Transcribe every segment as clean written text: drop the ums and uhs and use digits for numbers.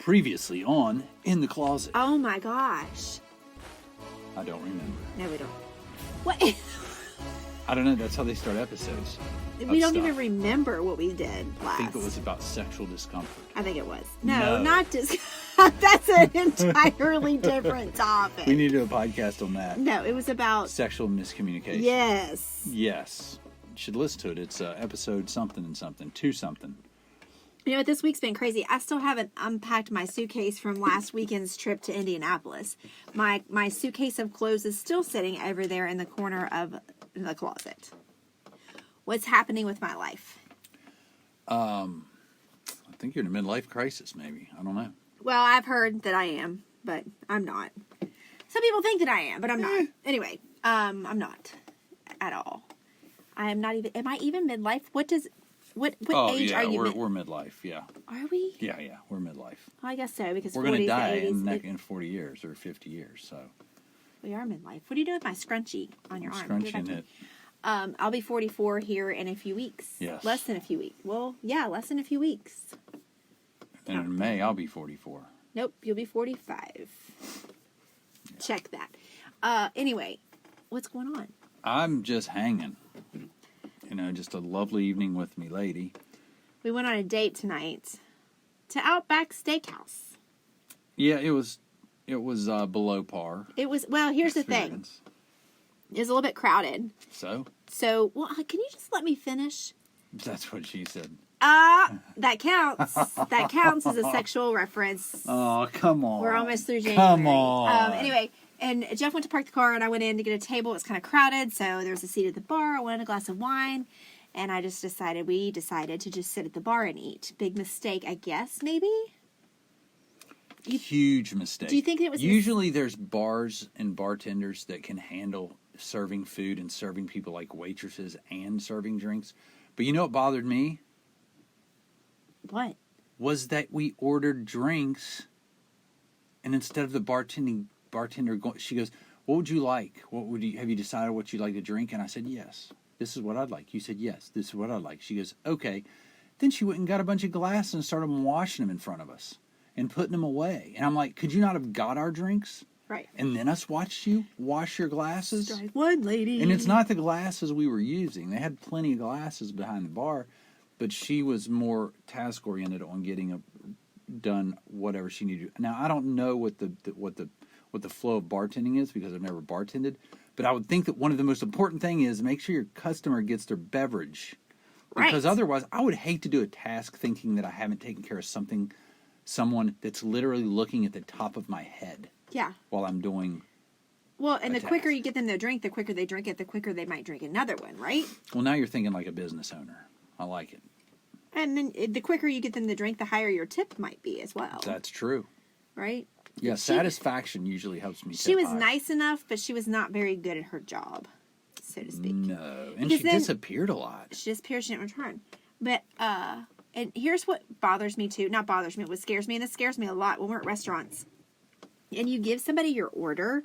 Previously on In the Closet. Oh my gosh. I don't remember. No, we don't. What? I don't know. That's how they start episodes. We don't even remember what we did last. I think it was about sexual discomfort. I think it was. No. Not just. That's an entirely different topic. We need to do a podcast on that. No, it was about sexual miscommunication. Yes. Yes. You should listen to it. It's episode something and something. 2 something. You know what? This week's been crazy. I still haven't unpacked my suitcase from last weekend's trip to Indianapolis. My suitcase of clothes is still sitting over there in the corner of the closet. What's happening with my life? I think you're in a midlife crisis, maybe. I don't know. Well, I've heard that I am, but I'm not. Some people think that I am, but I'm not. Anyway, I'm not at all. I am not even. Am I even midlife? What age are you? We're midlife. Yeah. Are we? Yeah, we're midlife. Well, I guess so because we're going to die in 40 years or 50 years. So we are midlife. What do you do with my scrunchie on your arm? Scrunching it. I'll be 44 here in a few weeks. Yes. Less than a few weeks. Well, yeah, less than a few weeks. And in May, I'll be 44. Nope, you'll be 45. Yeah. Check that. Anyway, what's going on? I'm just hanging. You know, just a lovely evening with me lady. We went on a date tonight to Outback Steakhouse. Yeah, it was below par. It was, well, here's the thing. It was a little bit crowded. So, well, can you just let me finish? That's what she said. That counts. That counts as a sexual reference. Oh, come on. We're almost through January. Come on. Anyway, and Jeff went to park the car, and I went in to get a table. It was kind of crowded, so there was a seat at the bar. I wanted a glass of wine, and we decided to just sit at the bar and eat. Big mistake, I guess, maybe? Huge mistake. Do you think it was... Usually there's bars and bartenders that can handle serving food and serving people like waitresses and serving drinks. But you know what bothered me? What? Was that we ordered drinks, and instead of the bartender, she goes, "What would you like? Have you decided what you'd like to drink?" And I said, "Yes, this is what I'd like." You said, "Yes, this is what I'd like." She goes, "Okay." Then she went and got a bunch of glasses and started washing them in front of us and putting them away. And I'm like, could you not have got our drinks? Right. And then us watch you wash your glasses? Strike one, lady. And it's not the glasses we were using. They had plenty of glasses behind the bar, but she was more task-oriented on getting done whatever she needed. Now, I don't know what the flow of bartending is because I've never bartended, but I would think that one of the most important thing is make sure your customer gets their beverage. Because otherwise, I would hate to do a task thinking that I haven't taken care of someone that's literally looking at the top of my head. Yeah. While I'm doing. Well, and the quicker you get them to drink, the quicker they drink it, the quicker they might drink another one, right? Well, now you're thinking like a business owner. I like it. And then the quicker you get them to drink, the higher your tip might be as well. That's true. Right? Yeah, satisfaction usually helps me. She was nice enough, but she was not very good at her job, so to speak. No, and she disappeared a lot. She disappeared, she didn't return. But, and here's what bothers me too. Not bothers me, what scares me, and this scares me a lot when we're at restaurants. And you give somebody your order,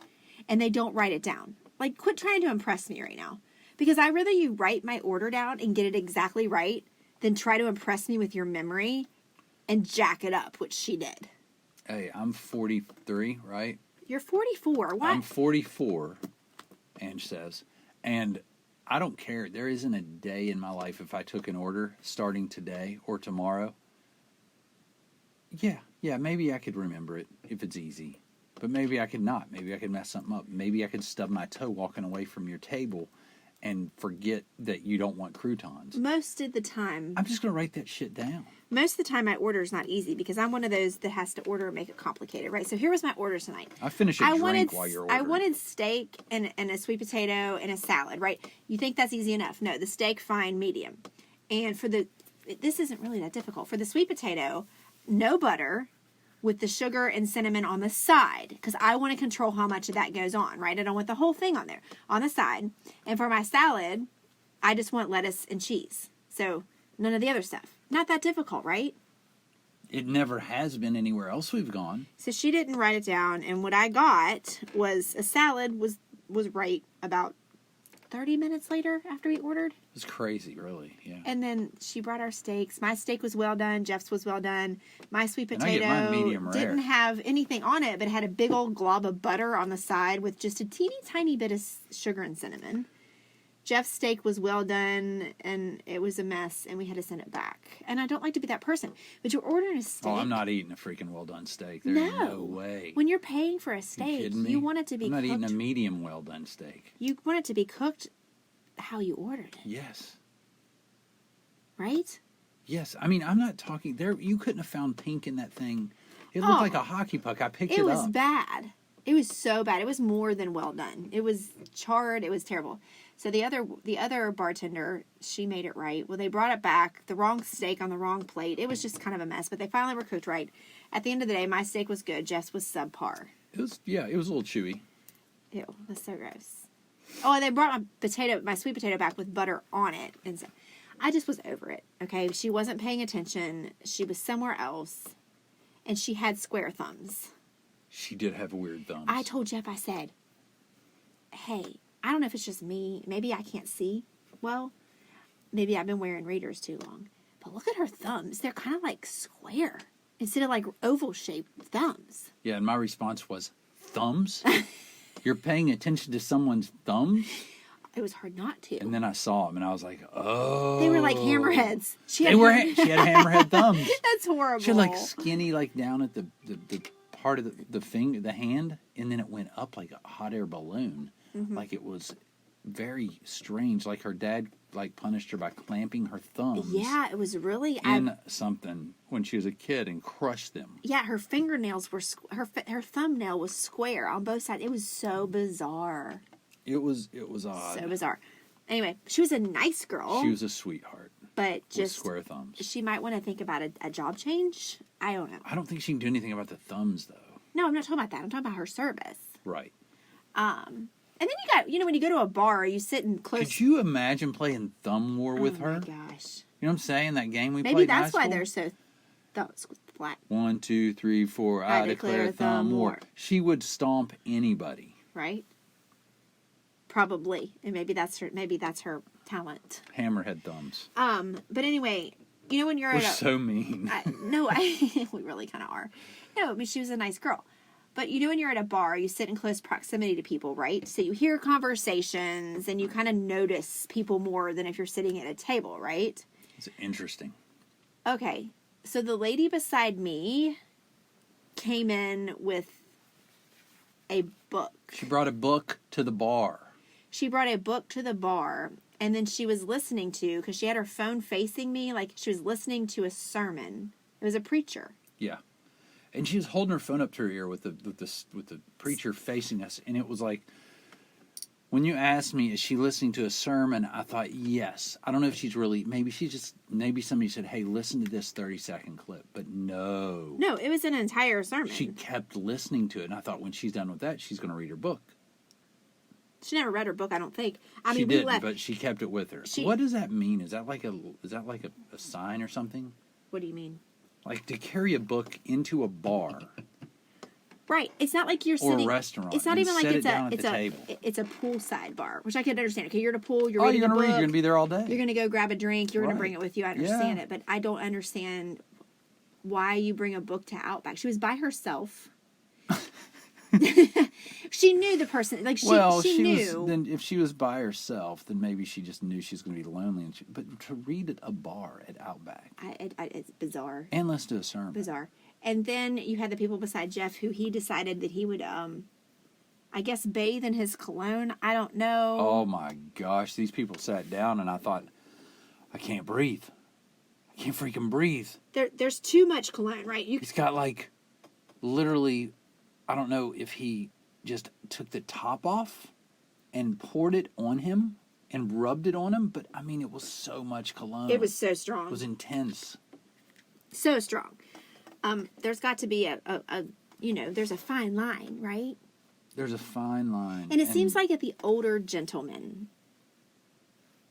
and they don't write it down. Like, quit trying to impress me right now. Because I'd rather you write my order down and get it exactly right than try to impress me with your memory and jack it up, which she did. Hey, I'm 43, right? You're 44. What? I'm 44, Ange says. And I don't care. There isn't a day in my life if I took an order starting today or tomorrow. Yeah, maybe I could remember it if it's easy. But maybe I could not. Maybe I could mess something up. Maybe I could stub my toe walking away from your table and forget that you don't want croutons. Most of the time. I'm just going to write that shit down. Most of the time my order is not easy because I'm one of those that has to order and make it complicated, right? So here was my order tonight. I finished a drink while you're ordering. I wanted steak and a sweet potato and a salad, right? You think that's easy enough. No, the steak, fine, medium. And this isn't really that difficult. For the sweet potato, no butter, with the sugar and cinnamon on the side, because I want to control how much of that goes on, right? I don't want the whole thing on there, on the side. And for my salad, I just want lettuce and cheese. So none of the other stuff. Not that difficult, right? It never has been anywhere else we've gone. So she didn't write it down, and what I got was a salad was right about 30 minutes later after we ordered. It was crazy, really. Yeah. And then she brought our steaks. My steak was well done. Jeff's was well done. My sweet And I get mine potato medium rare. didn't have anything on it, but had a big old glob of butter on the side with just a teeny tiny bit of sugar and cinnamon. Jeff's steak was well done, and it was a mess, and we had to send it back. And I don't like to be that person, but you're ordering a steak. Oh, I'm not eating a freaking well done steak. There's no way. When you're paying for a steak, kidding me? you want it to be I'm not cooked. eating a medium well done steak. You want it to be cooked how you ordered it, Yes. right? Yes. I mean, I'm not talking there. You couldn't have found pink in that thing. It looked like a hockey puck. I picked it It up. was bad. It was so bad. It was more than well done. It was charred. It was terrible. So the other bartender, she made it right. Well, they brought it back, the wrong steak on the wrong plate. It was just kind of a mess, but they finally were cooked right. At the end of the day, my steak was good. Jeff's was subpar. It was a little chewy. Ew, that's so gross. Oh, and they brought my sweet potato back with butter on it, and so I just was over it. Okay, she wasn't paying attention. She was somewhere else, and she had square thumbs. She did have weird thumbs. I told Jeff, I said, hey, I don't know if it's just me. Maybe I can't see well. Maybe I've been wearing readers too long. But look at her thumbs. They're kind of like square instead of like oval-shaped thumbs. Yeah, and my response was, thumbs? You're paying attention to someone's thumbs? It was hard not to. And then I saw them, and I was like, oh. They were like hammerheads. She had hammerhead thumbs. That's horrible. She had like skinny, like down at the part of the hand, and then it went up like a hot air balloon. Mm-hmm. Like it was very strange. Like her dad like punished her by clamping her thumbs. Yeah, it was really in something when she was a kid and crushed them. Yeah, her fingernails were her thumbnail was square on both sides. It was so bizarre. It was odd. So bizarre. Anyway, she was a nice girl. She was a sweetheart. But just with square thumbs. She might want to think about a job change. I don't know. I don't think she can do anything about the thumbs though. No, I'm not talking about that. I'm talking about her service. Right. And then you got, when you go to a bar, you sit in close. Could you imagine playing thumb war with her? Oh my gosh. You know what I'm saying? That game we played. Maybe in high that's why school? they're so flat. 1, 2, 3, 4. I declare thumb war. She would stomp anybody. Right? Probably. And maybe that's her talent. Hammerhead thumbs. But anyway, when you're We're at a, so mean. we really kind of are. No, I mean, she was a nice girl. But when you're at a bar, you sit in close proximity to people, right? So you hear conversations and you kind of notice people more than if you're sitting at a table, right? It's interesting. Okay. So the lady beside me came in with a book. She brought a book to the bar. And then she was listening to, because she had her phone facing me, like she was listening to a sermon. It was a preacher. Yeah. And she was holding her phone up to her ear with the preacher facing us, and it was like, when you asked me, is she listening to a sermon? I thought, yes. I don't know if she's really, maybe somebody said, hey, listen to this 30-second clip, but no. No, it was an entire sermon. She kept listening to it, and I thought when she's done with that, she's going to read her book. She never read her book, I don't think. I mean, she didn't, we left. But she kept it with her. What does that mean? Is that like a sign or something? What do you mean? Like to carry a book into a bar. Right. It's not like you're sitting... Or a restaurant. It's not even like it's a a poolside bar, which I could understand. Okay, you're at a pool, you're reading a book. You're going to be there all day. You're going to go grab a drink, you're going to bring Right. it with you. I understand it, but I don't understand why you bring a book to Outback. She was by herself. She knew the person. Like, she knew. Then if she was by herself, then maybe she just knew she was going to be lonely. But to read at a bar at Outback. It's bizarre. And listen to a sermon. Bizarre. And then you had the people beside Jeff who he decided that he would, I guess, bathe in his cologne. I don't know. Oh my gosh. These people sat down and I thought, I can't breathe. I can't freaking breathe. There's too much cologne, right? He's got like, literally, I don't know if he just took the top off and poured it on him and rubbed it on him. But, I mean, it was so much cologne. It was so strong. It was intense. So strong. There's got to be there's a fine line, right? There's a fine line. And it seems like at the older gentlemen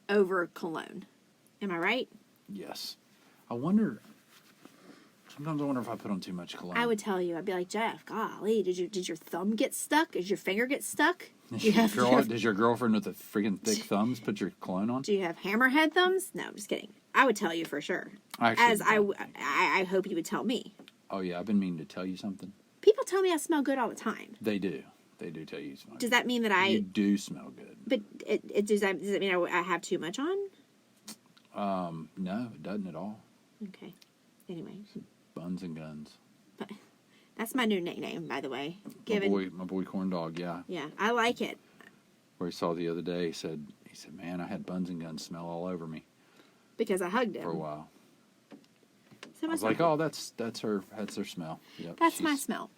over cologne. Am I right? Yes. I wonder, Sometimes I wonder if I put on too much cologne. I would tell you. I'd be like, Jeff, golly, did your thumb get stuck? Did your finger get stuck? Does your girlfriend with the freaking thick thumbs put your cologne on? Do you have hammerhead thumbs? No, I'm just kidding. I would tell you for sure. I hope you would tell me. Oh, yeah. I've been meaning to tell you something. People tell me I smell good all the time. They do. They do tell you smell good. Does that mean that You do smell good. But does that mean I have too much on? No, it doesn't at all. Okay. Anyway. Buns and guns. But that's my new nickname, by the way. My boy Corn Dog, yeah. Yeah, I like it. Where he saw the other day, he said, man, I had buns and guns smell all over me. Because I hugged him. For a while. So I was like, oh, that's her smell. Yep, that's my smell.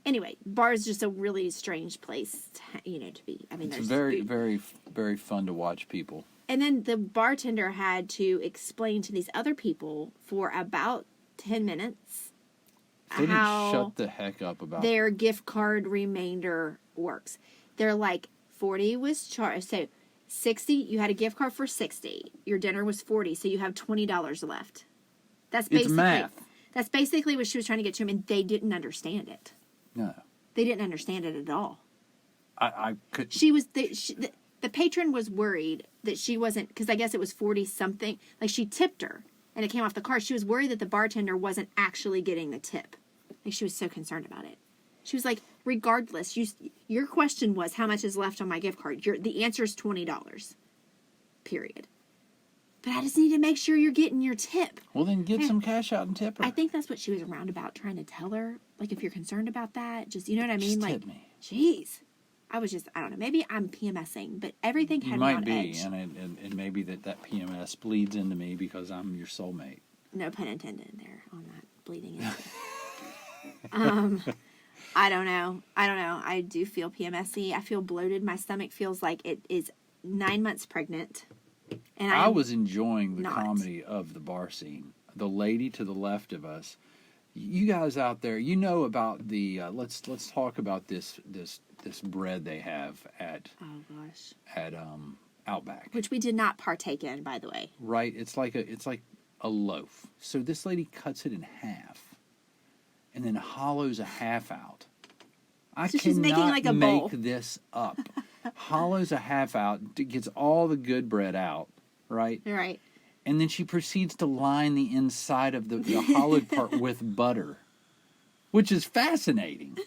Anyway, bar is just a really strange place, to be. I mean, it's there's very, food. very, very fun to watch people. And then the bartender had to explain to these other people for about 10 minutes They didn't how shut the heck up about their gift card remainder works. They're like, 40 was charged. So 60, you had a gift card for 60. Your dinner was 40, so you have $20 left. That's basically It's math. That's basically what she was trying to get to him, and they didn't understand it. No. They didn't understand it at all. I could. She was the patron was worried that she wasn't, because I guess it was 40 something. Like, she tipped her, and it came off the card. She was worried that the bartender wasn't actually getting the tip. Like, she was so concerned about it. She was like, regardless, your question was how much is left on my gift card. The answer is $20. Period. But I just need to make sure you're getting your tip. Well, then get some cash out and tip her. I think that's what she was roundabout trying to tell her. Like, if you're concerned about that, just, you know what I mean? Just Like, tip me. Jeez. I don't know. Maybe I'm PMSing, but everything had me on edge. You might be, and maybe that PMS bleeds into me because I'm your soulmate. No pun intended there on that bleeding into. I don't know. I do feel PMSy. I feel bloated. My stomach feels like it is 9 months pregnant. And I was enjoying the not. comedy of the bar scene. The lady to the left of us. You guys out there, you know about the. Let's talk about this bread they have at Outback, which we did not partake in, by the way. Right, it's like a loaf. So this lady cuts it in half, and then hollows a half out. So she's making like a bowl. Make this up. Hollows a half out, gets all the good bread out, right? Right. And then she proceeds to line the inside of the hollowed part with butter, which is fascinating.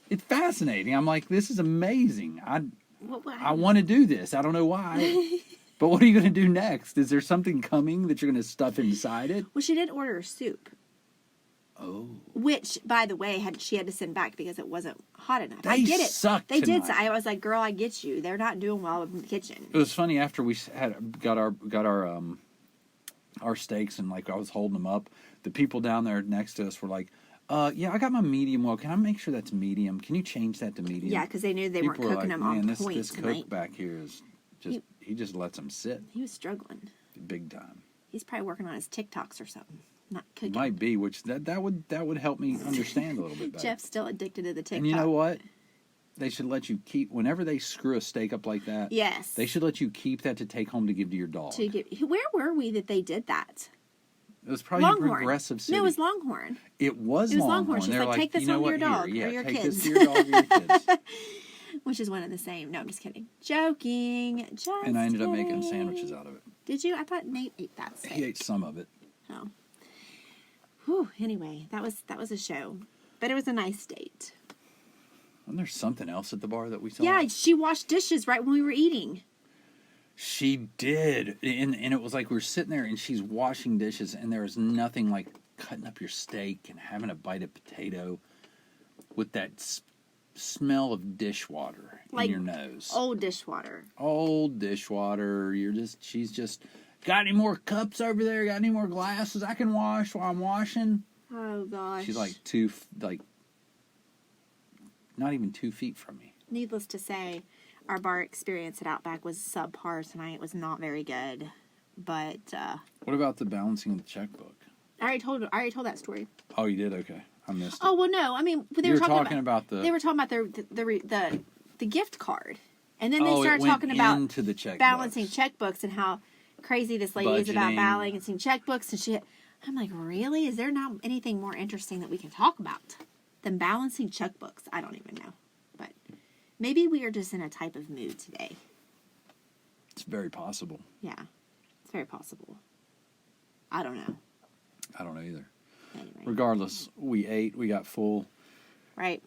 It's fascinating. I'm like, this is amazing. I want to do this. I don't know why. But what are you going to do next? Is there something coming that you're going to stuff inside it? Well, she did order a soup. Oh. Which, by the way, she had to send back because it wasn't hot enough. They I get it. Sucked they tonight. did. I was like, girl, I get you. They're not doing well in the kitchen. It was funny after we got our steaks and like I was holding them up. The people down there next to us were like, yeah, I got my medium well. Can I make sure that's medium? Can you change that to medium? Yeah, because they knew they weren't cooking them on point this tonight. cook back here is just, he just lets them sit. He was struggling. Big time. He's probably working on his TikToks or something. Not cooking. Might be, which that would help me understand a little bit better. Jeff's still addicted to the TikTok. And you know what? They should let you keep, whenever they screw a steak up like that. Yes. They should let you keep that to take home to give to your dog. Where were we that they did that? It was probably Longhorn. a progressive city. No, it was Longhorn. It was Longhorn. She's They're like, take this home to your dog or your take kids. This to your dog or your kids. Which is one and the same. No, I'm just kidding. Joking. And I ended up making sandwiches out of it. Did you? I thought Nate ate that steak. He ate some of it. Oh. Whew. Anyway, that was a show. But it was a nice date. Wasn't there something else at the bar that we saw? Yeah, she washed dishes right when we were eating. She did. And it was like we were sitting there and she's washing dishes and there was nothing like cutting up your steak and having a bite of potato with that smell of dishwater in your nose. Old dishwater. Old dishwater. She's just, got any more cups over there? Got any more glasses I can wash while I'm washing? Oh, gosh. She's like not even 2 feet from me. Needless to say, our bar experience at Outback was subpar tonight. It was not very good. But what about the balancing of the checkbook? I already told that story. Oh, you did? Okay. I missed it. Oh, well, no. I mean, they were talking about the gift card. And then they started talking about into the checkbooks. balancing checkbooks and how crazy this lady is about balancing checkbooks. And I'm like, really? Is there not anything more interesting that we can talk about than balancing checkbooks? I don't even know. But maybe we are just in a type of mood today. It's very possible. Yeah, it's very possible. I don't know. I don't know either. Anyway. Regardless, we ate, we got full. Right.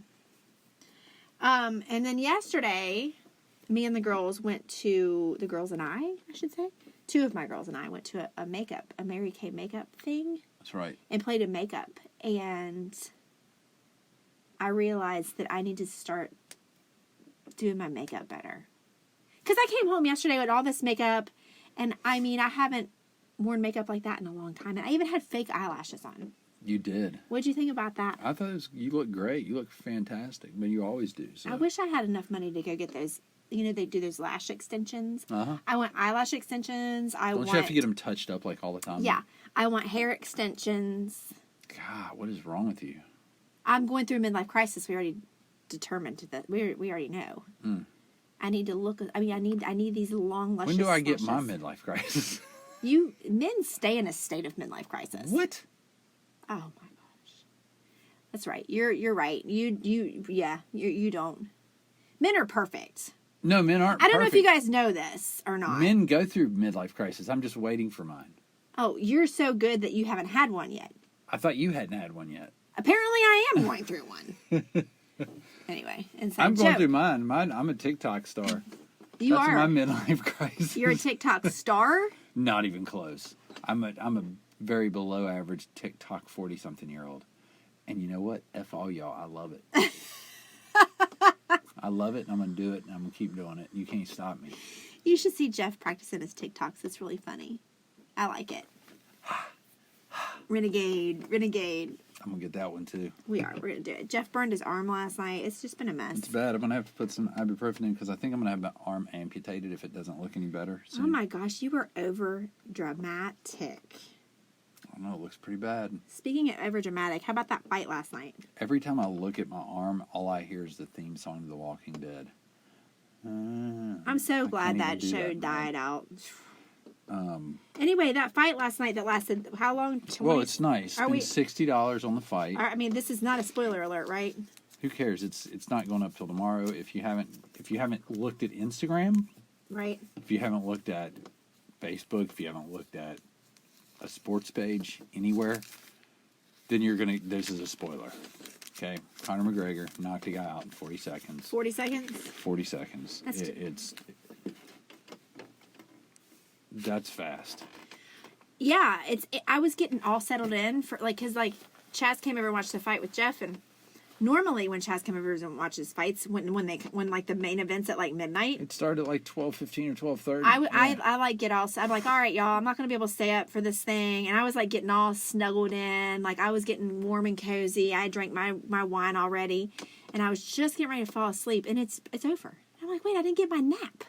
And then yesterday, me and the girls went to, the girls and I should say, two of my girls and I went to a Mary Kay makeup thing. That's right. And played in makeup. And I realized that I need to start doing my makeup better. Because I came home yesterday with all this makeup, and I mean, I haven't worn makeup like that in a long time. And I even had fake eyelashes on. You did. What'd you think about that? I thought you look great. You look fantastic. I mean, you always do. So. I wish I had enough money to go get those. You know, they do those lash extensions. Uh-huh. I want eyelash extensions. Don't you have to get them touched up like all the time? Yeah. I want hair extensions. God, what is wrong with you? I'm going through a midlife crisis. We already determined that. We already know. Mm. I need to look. I mean, I need these long luscious. When do I get lashes. my midlife crisis? Men stay in a state of midlife crisis. What? Oh my gosh. That's right. You're right. You don't. Men are perfect. No, men aren't. I don't know if you perfect. guys know this or not. Men go through midlife crisis. I'm just waiting for mine. Oh, you're so good that you haven't had one yet. I thought you hadn't had one yet. Apparently, I am going through one. Anyway, inside I'm going joke. through mine. I'm a TikTok star. You That's are. my midlife crisis. You're a TikTok star. Not even close. I'm a very below average TikTok 40-something-year-old. And you know what? F all y'all. I love it. I love it, and I'm going to do it, and I'm going to keep doing it. You can't stop me. You should see Jeff practicing his TikToks. It's really funny. I like it. Renegade. I'm going to get that one, too. We're going to do it. Jeff burned his arm last night. It's just been a mess. It's bad. I'm going to have to put some ibuprofen in because I think I'm going to have my arm amputated if it doesn't look any better soon. Oh my gosh, you were over dramatic. I don't know. It looks pretty bad. Speaking of over dramatic, how about that fight last night? Every time I look at my arm, all I hear is the theme song to The Walking Dead. I'm so glad that show died out. Anyway, that fight last night that lasted how long? 20? Well, it's nice. Spend $60 on the fight. I mean, this is not a spoiler alert, right? Who cares? It's not going up till tomorrow. If you haven't looked at Instagram, Right. if you haven't looked at Facebook, if you haven't looked at a sports page anywhere, then this is a spoiler. Okay, Conor McGregor knocked a guy out in 40 seconds. 40 seconds? 40 seconds. That's fast. Yeah, I was getting all settled in for because Chaz came over and watched the fight with Jeff, and normally when Chaz came over and watches fights when the main events at midnight. It started at 12:15 or 12:30. I get all. I'm like, all right, y'all, I'm not gonna be able to stay up for this thing, and I was getting all snuggled in, I was getting warm and cozy. I drank my wine already, and I was just getting ready to fall asleep, and it's over. I'm like, wait, I didn't get my nap.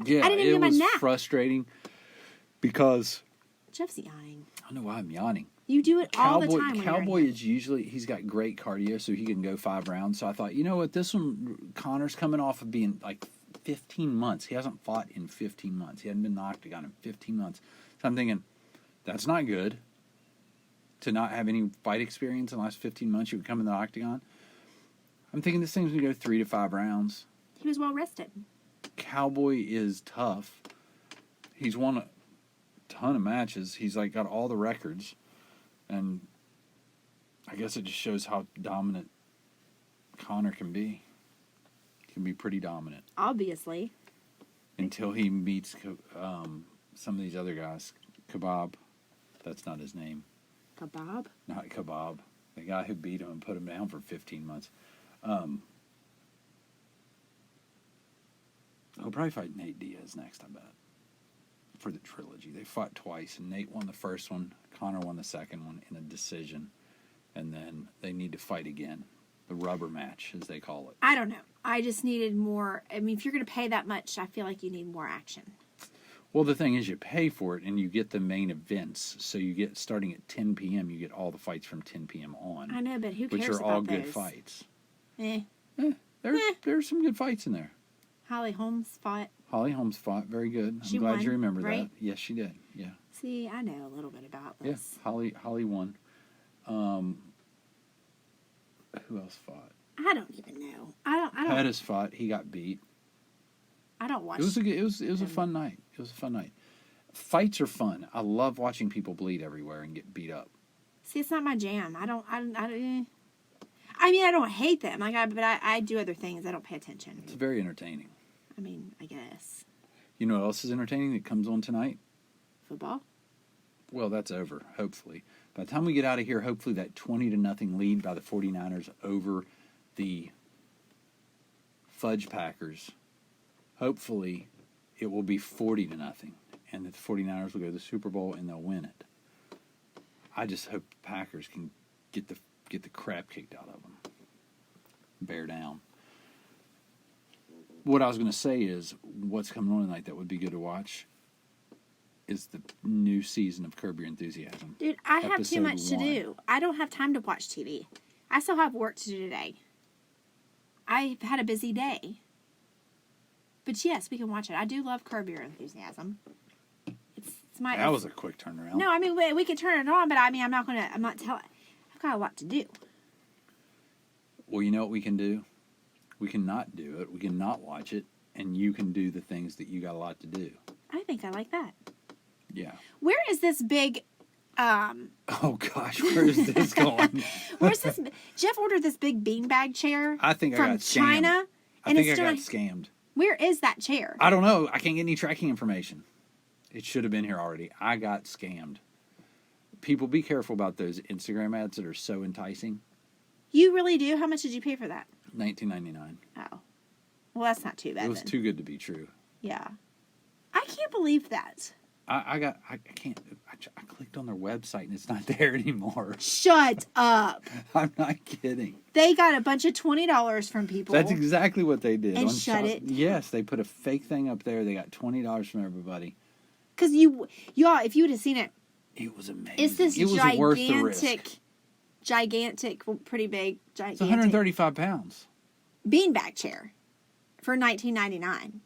Yeah, I didn't even it get my was nap. frustrating because Jeff's yawning. I don't know why I'm yawning. You do it all the time. Cowboy is he's got great cardio, so he can go 5 rounds. So I thought, you know what, this one, Conor's coming off of being 15 months. He hasn't fought in 15 months. He hadn't been knocked out in 15 months. So I'm thinking, that's not good. To not have any fight experience in the last 15 months, you would come in the octagon. I'm thinking this thing's going to go 3 to 5 rounds. He was well rested. Cowboy is tough. He's won a ton of matches. He's got all the records. And I guess it just shows how dominant Conor can be. He can be pretty dominant. Obviously. Until he meets some of these other guys. Kebab. That's not his name. Kebab? Not Kebab. The guy who beat him and put him down for 15 months. He'll probably fight Nate Diaz next, I bet. For the trilogy. They fought twice, and Nate won the first one. Conor won the second one in a decision. And then they need to fight again. The rubber match, as they call it. I don't know. I just needed more. I mean, if you're going to pay that much, I feel like you need more action. Well, the thing is, you pay for it, and you get the main events. So you get, starting at 10 p.m., you get all the fights from 10 p.m. on. I know, but who cares which are about all those? good fights. There's some good fights in there. Holly Holmes fought. Holly Holmes fought very good. She I'm glad won, you remember right? that. Yes, she did. Yeah. See, I know a little bit about Yeah, this. Holly won. Who else fought? I don't even know. I don't. Pettis fought. He got beat. I don't watch. It was a fun night. It was a fun night. Fights are fun. I love watching people bleed everywhere and get beat up. See, it's not my jam. I mean, I don't hate them. But I do other things. I don't pay attention. It's very entertaining. I mean, I guess. You know what else is entertaining that comes on tonight? Football? Well, that's over, hopefully. By the time we get out of here, hopefully that 20-0 lead by the 49ers over the Fudge Packers, hopefully it will be 40-0, and that the 49ers will go to the Super Bowl and they'll win it. I just hope the Packers can get the crap kicked out of them. Bear down. What I was going to say is, what's coming on tonight that would be good to watch is the new season of Curb Your Enthusiasm. Dude, I have too Episode much to 1. do. I don't have time to watch TV. I still have work to do today. I've had a busy day. But yes, we can watch it. I do love Curb Your Enthusiasm. It's my... That was a quick turnaround. No, I mean, we can turn it on, but I mean, I'm not telling... I've got a lot to do. Well, you know what we can do? We can not do it. We can not watch it. And you can do the things that you got a lot to do. I think I like that. Yeah. Where is this big... Oh, gosh. Where is this going? Where's this... Jeff ordered this big beanbag chair I think I from got scammed. China. I And think it's I got still... scammed. Where is that chair? I don't know. I can't get any tracking information. It should have been here already. I got scammed. People, be careful about those Instagram ads that are so enticing. You really do? How much did you pay for that? $19.99. Oh. Well, that's not too bad It was then. too good to be true. Yeah. I can't believe that. I clicked on their website and it's not there anymore. Shut up. I'm not kidding. They got a bunch of $20 from people. That's exactly what they did. And on shut it? Yes, they put a fake thing up there. They got $20 from everybody. Because y'all, if you would have seen it, It was amazing. it's this it was worth the risk. gigantic, pretty big, It's gigantic 135 pounds. beanbag chair for $19.99.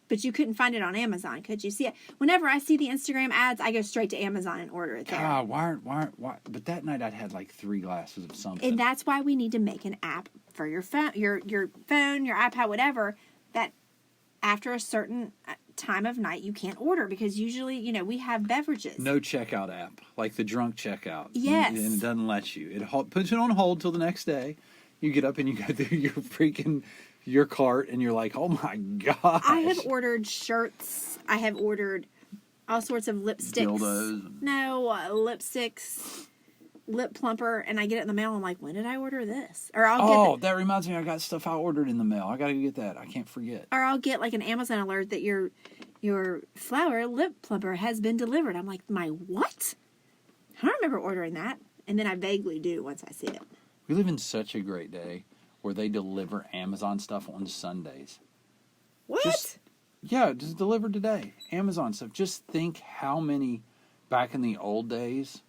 But you couldn't find it on Amazon, could you? See it? Whenever I see the Instagram ads, I go straight to Amazon and order it there. God, why? But that night I'd had like 3 glasses of something. And that's why we need to make an app for your phone, your iPad, whatever, that after a certain time of night you can't order because usually, we have beverages. No checkout app, like the drunk checkout. Yes. And it doesn't let you. It puts it on hold till the next day. You get up and you go through your cart and you're like, oh my gosh. I have ordered shirts. I have ordered all sorts of lipsticks. Dildos. No, lipsticks, lip plumper, and I get it in the mail. I'm like, when did I order this? Or I'll get that reminds me. I got stuff I ordered in the mail. I got to get that. I can't forget. or I'll get like an Amazon alert that your flower lip plumper has been delivered. I'm like, my what? I don't remember ordering that. And then I vaguely do once I see it. We live in such a great day where they deliver Amazon stuff on Sundays. What? Just delivered today. Amazon stuff. Just think how many back in the old days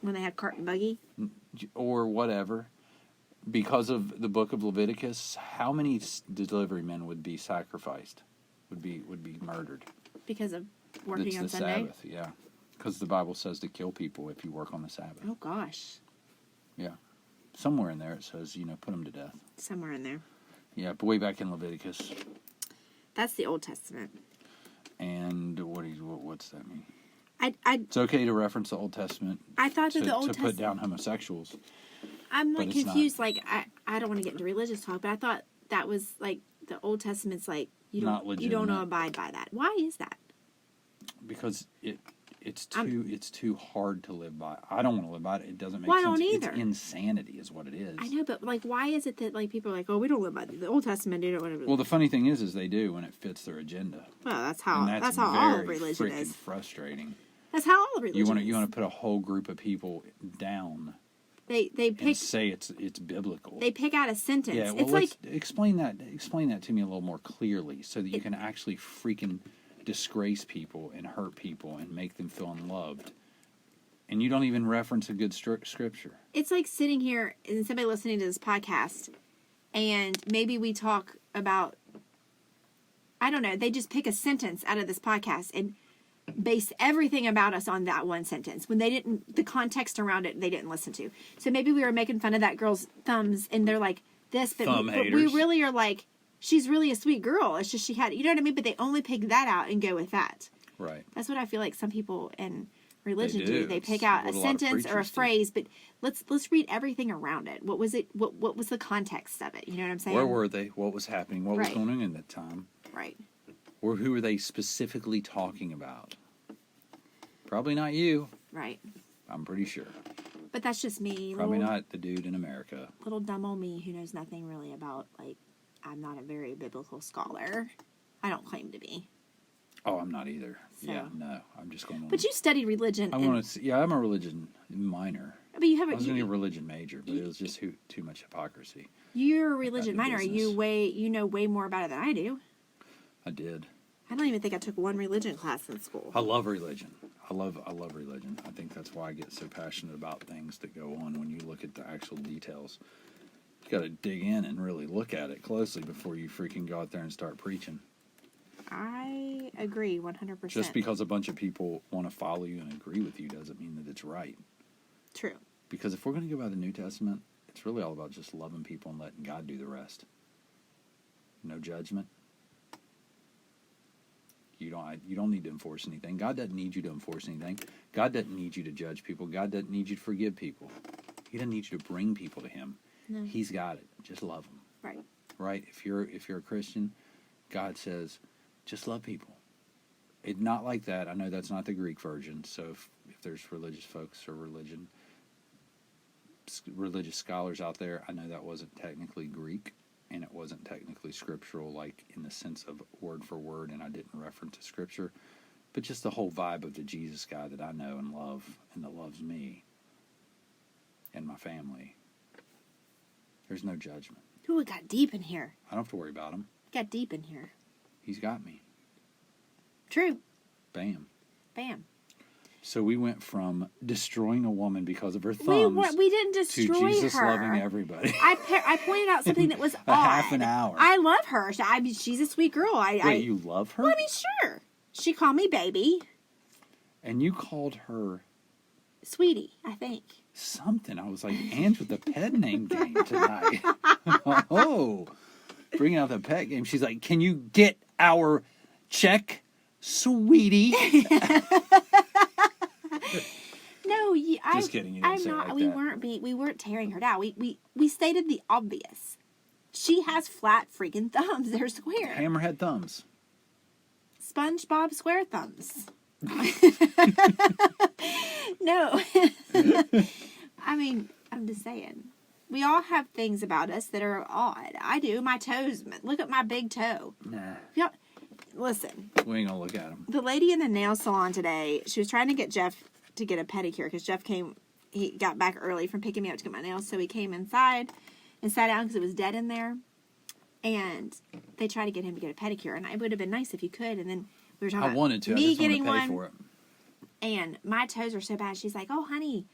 When they had cart and buggy? or whatever, because of the book of Leviticus, how many delivery men would be sacrificed, would be murdered? Because of working It's on the Sunday? Sabbath, yeah. Because the Bible says to kill people if you work on the Sabbath. Oh, gosh. Yeah. Somewhere in there it says, put them to death. Somewhere in there. Yeah, but way back in Leviticus. That's the Old Testament. And what's that mean? I It's okay to reference the Old Testament I thought that the Old to Testament... put down homosexuals. I'm but like it's not. confused. Like I don't want to get into religious talk, but I thought that was like the Old Testament's like you Not don't legitimate. abide by that. Why is that? Because it's too hard to live by. I don't want to live by it. It doesn't make Well, I sense. don't either. It's insanity is what it is. I know, but like, why is it that like people are like, oh, we don't live by the Old Testament, do it, whatever. Well, the funny thing is they do when it fits their agenda. Well, that's how And that's how all very of religion freaking is. frustrating. That's how all of religion is. You want to put a whole group of people down They and pick say it's biblical. they pick out a sentence. Yeah, well, it's like explain that to me a little more clearly, so that you can actually freaking disgrace people and hurt people and make them feel unloved. And you don't even reference a good scripture. it's like sitting here and somebody listening to this podcast, and maybe we talk about, I don't know, they just pick a sentence out of this podcast, and based everything about us on that one sentence when they didn't, the context around it, they didn't listen to. So maybe we were making fun of that girl's thumbs and they're like this, but Thumb we haters. really are like, she's really a sweet girl. It's just she had, you know what I mean? But they only pick that out and go with that. Right. That's what I feel like some people in religion They do. do. They pick It's out what a a lot of sentence or a preachers do. phrase, but let's read everything around it. What was it? What was the context of it? You know what I'm saying? Where were they? What was happening? What was Right. going on in that time? Right. Or who are they specifically talking about? Probably not you. Right. I'm pretty sure. But that's just me. Probably little, not the dude in America. Little dumb old me who knows nothing really about, like, I'm not a very biblical scholar. I don't claim to be. Oh, I'm not either. So- Yeah, no. I'm just going on. But you studied religion. I'm and- going to. Yeah, I'm a religion minor. But you have I was going to you, be a religion major, but it was just too much hypocrisy. you're a religion the minor. business. You know way more about it than I do. I did. I don't even think I took one religion class in school. I love religion. I love religion. I think that's why I get so passionate about things that go on when you look at the actual details. You got to dig in and really look at it closely before you freaking go out there and start preaching. I agree 100%. Just because a bunch of people want to follow you and agree with you doesn't mean that it's right. True. Because if we're going to go by the New Testament, it's really all about just loving people and letting God do the rest. No judgment. You don't need to enforce anything. God doesn't need you to enforce anything. God doesn't need you to judge people. God doesn't need you to forgive people. He doesn't need you to bring people to Him. No. He's got it. Just love them. Right. Right? If you're a Christian, God says, just love people. It's not like that. I know that's not the Greek version. So if there's religious folks or religious scholars out there, I know that wasn't technically Greek. And it wasn't technically scriptural, like in the sense of word for word, and I didn't reference to scripture, but just the whole vibe of the Jesus guy that I know and love, and that loves me and my family. There's no judgment. Ooh, it got deep in here. I don't have to worry about him. It got deep in here. He's got me. True. Bam. Bam. So we went from destroying a woman because of her thumbs We didn't to destroy Jesus her. loving everybody. I pointed out something that was a odd. half an hour. I love her. I mean, she's a sweet girl. Wait, you love her? Well, I mean, sure. She called me baby. And you called her Sweetie, I think. something. I was like, Ange with the pet name game tonight. Oh, bringing out the pet game. She's like, can you get our check, sweetie? No, Just kidding, you didn't I'm say it not. like we that. weren't tearing her down. We stated the obvious. She has flat freaking thumbs. They're square. Hammerhead thumbs. SpongeBob square thumbs. No. I mean, I'm just saying. We all have things about us that are odd. I do. My toes. Look at my big toe. Nah, Yep. Listen, we ain't gonna look at them. the lady in the nail salon today, she was trying to get Jeff to get a pedicure because Jeff he got back early from picking me up to get my nails. So he came inside and sat down because it was dead in there. And they tried to get him to get a pedicure. And it would have been nice if you could. And then we were talking I about wanted to. I me just wanted getting to pay one. for it. And my toes are so bad. She's like, oh, honey,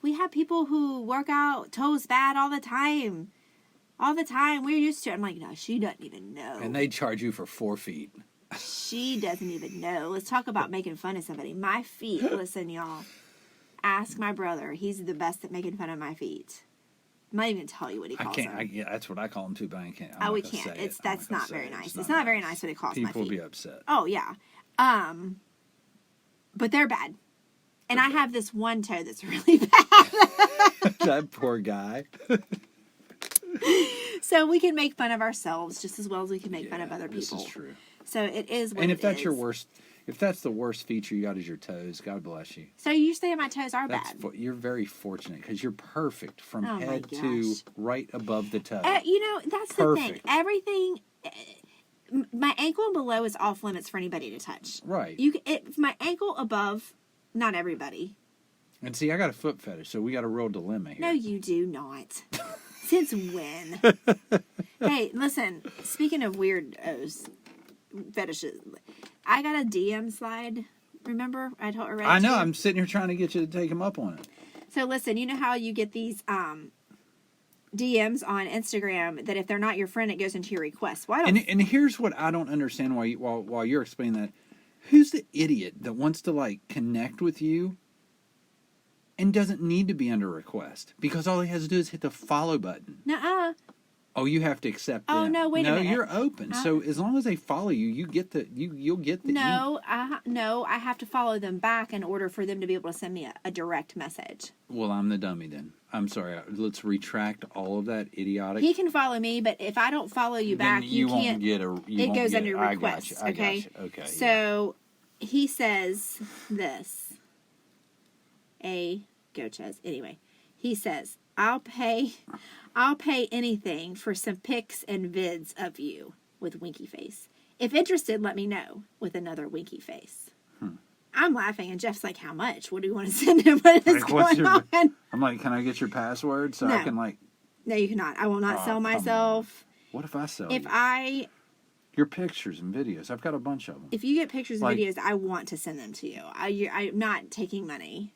we have people who work out toes bad all the time. All the time. We're used to it. I'm like, no, she doesn't even know. And they charge you for 4 feet. She doesn't even know. Let's talk about making fun of somebody. My feet, listen, y'all. Ask my brother. He's the best at making fun of my feet. I'm not even going to tell you what he I calls can't. them. Yeah, that's what I call them too, but I can't. We can't. That's not very nice. It's not very nice what he calls my People will feet. be upset. Oh, yeah. But they're bad. And I have this one toe that's really bad. That poor guy. So we can make fun of ourselves just as well as we can make fun of Yeah, other people. This is true. So it is what And it if that's is. your worst, if that's the worst feature you got is your toes, God bless you. So you say my toes are That's bad. you're very fortunate because you're perfect from Oh my head to gosh. right above the toe. You know, that's the thing. Perfect. Everything, my ankle below is off limits for anybody to touch. Right. My ankle above, not everybody. And see, I got a foot fetish, so we got a real dilemma here. No, you do not. Since when? Hey, listen, speaking of weirdos, fetishes, I got a DM slide. Remember? I told her. I know. I'm sitting here trying to get you to take him up on it. So listen, you know how you get these DMs on Instagram that if they're not your friend, it goes into your request. Why don't? And here's what I don't understand while you're explaining that. Who's the idiot that wants to like connect with you and doesn't need to be under request because all he has to do is hit the follow button? Nuh-uh. Oh, you have to accept Oh, them. no, wait a minute. No, you're open. So as long as they follow you, you'll get the No, I have to follow them back in order for them to be able to send me a direct message. Well, I'm the dummy then. I'm sorry. Let's retract all of that idiotic. He can follow me, but if I don't follow you back, then you won't can't. get a. It goes under I requests. got you. Okay. I got you. Okay. So he says this. Goches. Anyway, he says, I'll pay anything for some pics and vids of you with winky face. If interested, let me know with another winky face. I'm laughing, and Jeff's like, how much? What do you want to send him? What is going on? I'm like, can I get your password so No. I can like? No, you cannot. I will not sell come myself. What if I sell If you? Your pictures and videos. I've got a bunch of them. If you get pictures and Like- videos, I want to send them to you. I'm not taking money.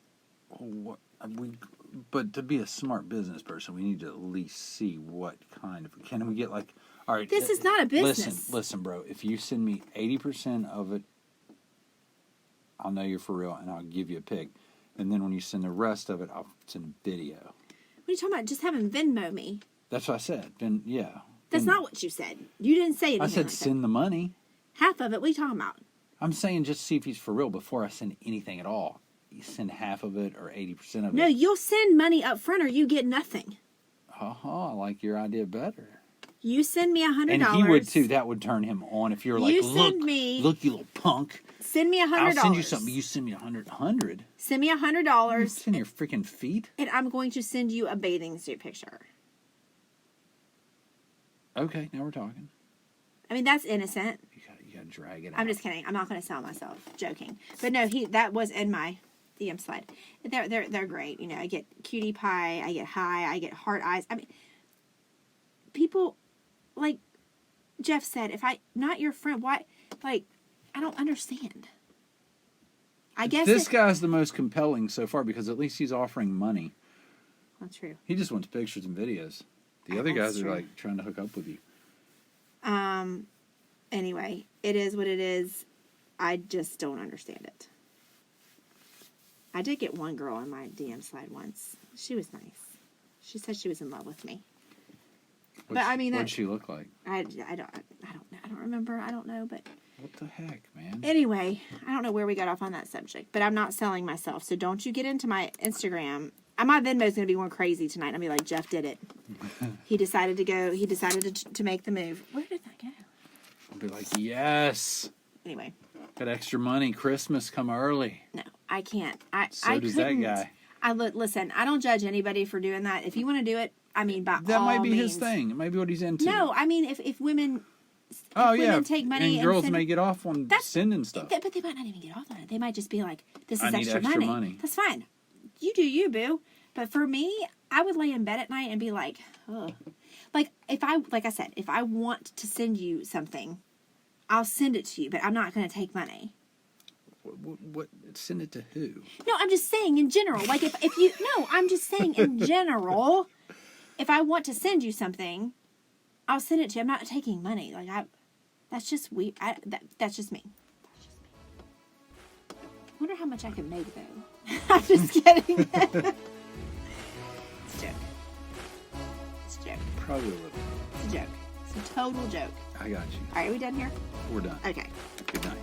But to be a smart business person, we need to at least see what kind of. Can we get like? All right. This is not a business. Listen, bro. If you send me 80% of it, I'll know you're for real, and I'll give you a pic. And then when you send the rest of it, I'll send a video. What are you talking about? Just having Venmo me. That's what I said. Then yeah. That's not what you said. You didn't say anything. I said like send the money. that. Half of it. What are you talking about? I'm saying just see if he's for real before I send anything at all. You send half of it or 80% of it. No, you'll send money up front, or you get nothing. I like your idea better. You send me $100. And he would too. That would turn him on if you're like, You look, send me- look, you little punk. Send me $100. I'll send you something. You send me $100. Send me $100, Send your freaking feet. and I'm going to send you a bathing suit picture. Okay, now we're talking. I mean, that's innocent. You gotta drag it out. I'm just kidding. I'm not going to sell myself. Joking. But no, that was in my DM slide. They're great. You know, I get cutie pie. I get high. I get heart eyes. I mean, people, like Jeff said, if I not your friend, why? Like, I don't understand. I guess this guy's the most compelling so far because at least he's offering money. That's true. He just wants pictures and videos. The other That's guys true. are like trying to hook up with you. Anyway, it is what it is. I just don't understand it. I did get one girl in my DM slide once. She was nice. She said she was in love with me. But I mean, what'd she look like? I don't know. I don't remember. I don't know. But What the heck, man? anyway, I don't know where we got off on that subject. But I'm not selling myself, so don't you get into my Instagram. My Venmo's going to be going crazy tonight. I'll be like, Jeff did it. He decided to go. He decided to make the move. Where did that go? I'll be like, yes. Anyway, Got extra money. Christmas come early. no, I can't. So does that guy. Listen, I don't judge anybody for doing that. If you want to do it, I mean, by That all might be means. his thing. It might be what he's into. No, I mean, if women, Oh if yeah. women take money and girls send, may get off on sending stuff. but they might not even get off on it. They might just be like, "This is I need extra extra money. money. That's fine. You do you, boo." But for me, I would lay in bed at night and be like, "Ugh." Like I said, if I want to send you something, I'll send it to you, but I'm not going to take money. What? Send it to who? No, I'm just saying in general. Like if you I'm just saying in general. If I want to send you something, I'll send it to you. I'm not taking money. Like that's just weird. That's just me. I wonder how much I could make though. I'm just kidding. It's a joke. It's a joke. Probably a little. It's a joke. It's a total joke. I got you. All right, are we done here? We're done. Okay. Good night.